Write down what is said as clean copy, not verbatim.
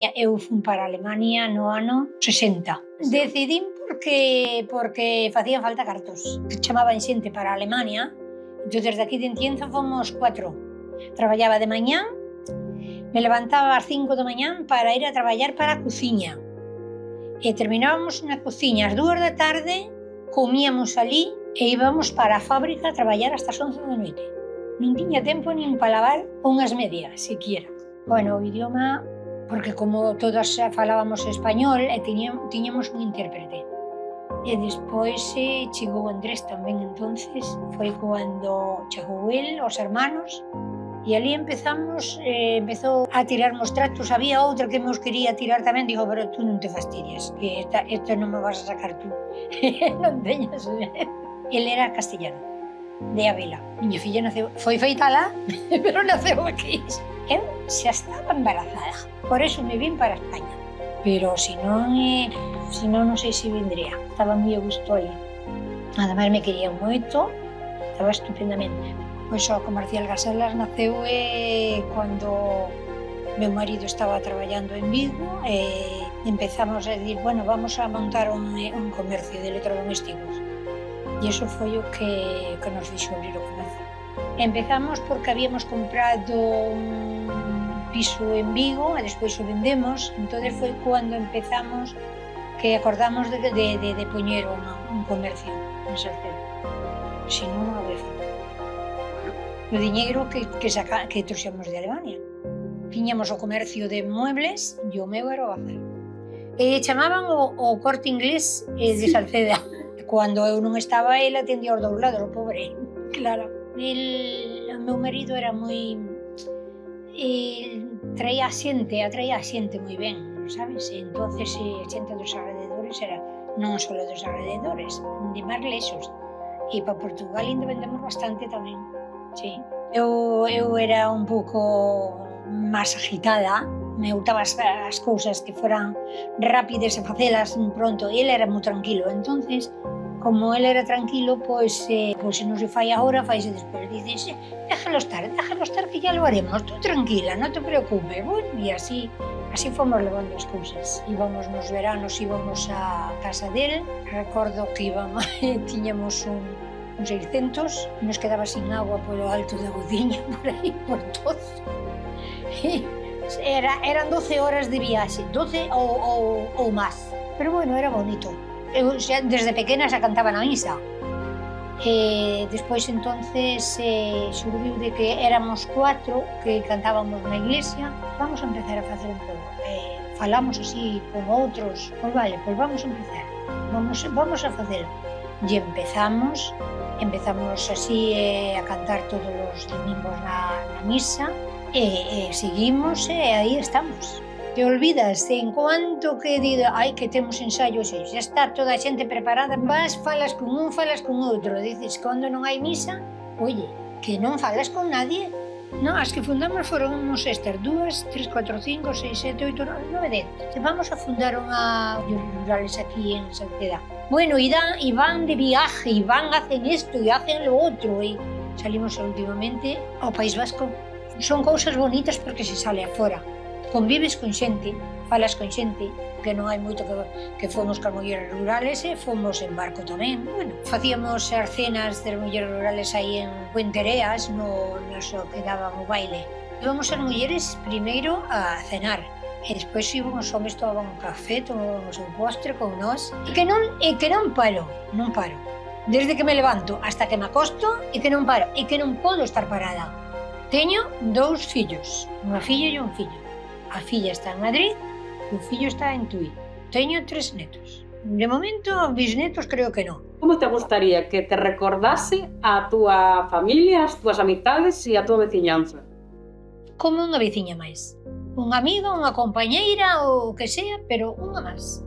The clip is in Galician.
Eu fun para Alemania no ano 60. Decidín porque facían falta cartos. Chamaban xente para Alemania, entón desde aquí de Entienza fomos 4. Traballaba de mañán, me levantaba ás 5 da mañán para ir a traballar para a cociña. E terminábamos na cociña ás 2 da tarde, comíamos ali e íbamos para a fábrica a traballar hasta as 11 da noite. Non tiña tempo nin para lavar unhas medias, siquiera. Bueno, o idioma, porque como todas falábamos español e tiñamos un intérprete. E despois chegou Andrés tamén, entonces foi cando chegou el, os hermanos, e ali empezou a tirarmos tratos. Había outra que nos quería tirar tamén, digo, pero tú non te fastidies, que esto non me vas a sacar tú. Non teñas medo. El era castellano, de Ávila. Miña filla foi feita lá, pero naceu aquí. Eu xa estaba embarazada, por eso me vin para España. Pero se non sei se vendría. Estaba moi a gusto aí. Ademais me querían moito, estaba estupendamente. Pois o Comercial Gaselas naceu cando meu marido estaba traballando en Vigo e empezamos a decir, bueno, vamos a montar un comercio de electrodomésticos. E iso foi o que nos fixo abrir o comercio. Empezamos porque habíamos comprado un piso en Vigo e despois o vendemos, entón foi cando empezamos que acordamos de poñer un comercio en Salceda. Se non, non había feito. O diñeiro que trouxemos de Alemania. Tiñamos o comercio de muebles e o meu era o bazar. Chamaban o Corte Inglés de Salceda. Cando eu non estaba, el atendía aos dous lados, o pobre. Claro. O meu marido era moi... traía a xente moi ben, sabes? Entonces, a xente dos alrededores era non só dos alrededores, de máis lexos. E para Portugal ainda vendemos bastante tamén. Sí. Eu era un pouco máis agitada, me gustaban as cousas que foran rápidas e facelas pronto, e ele era moi tranquilo, entonces, como ele era tranquilo, pois se non se fai agora, faise despois. Dices, déjalo estar, que ya lo haremos, tú tranquila, non te preocupes. Bueno, e así fomos levando as cousas. Íbamos nos veranos, íbamos á casa del, recordo que tiñamos un 600, nos quedaba sin agua polo alto da cociña, por aí, por todo. Eran 12 horas de viaxe, 12 ou máis. Pero bueno, era bonito. Eu xa desde pequena xa cantaba na misa. Despois entonces xurdiu de que éramos 4 que cantábamos na iglesia. Vamos a empezar a facer un pouco. Falamos así con outros. Pois vale, pois vamos a empezar. Vamos a facelo. E empezamos así a cantar todos os domingos na misa e seguimos e aí estamos. Te olvidas en cuanto que diga, que temos ensaios, xa está toda a xente preparada, vas, falas con un, falas con outro, dices, cando non hai misa, oye, que non falas con nadie. Non, as que fundamos foron estas, 2, 3, 4, 5, 6, 7, 8, 9, 10. Vamos a fundar unha rurales aquí en Salceda. Bueno, e van de viaje, e van, hacen isto, e hacen lo outro, e salimos últimamente ao País Vasco. Son cousas bonitas porque se sale afora. Convives con xente, falas con xente, que non hai moito que fomos cas mulleres rurales e fomos en barco tamén. Bueno, facíamos as cenas das mulleres rurales aí en Puentereas, no que daban o baile. Íbamos as mulleres primeiro a cenar, e despois íbamos os homes, tomaban un café, tomábamos un postre con nós, e que non paro. Desde que me levanto hasta que me acosto, e que non paro, e que non podo estar parada. Teño 2 fillos, unha filla e un fillo. A filla está en Madrid e o fillo está en Tui. Teño 3 netos. De momento, bisnetos creo que non. Como te gustaría que te recordase a túa familia, as túas amizades e a túa veciñanza? Como unha veciña máis. Unha amiga, unha compañeira, ou o que sea, pero unha máis.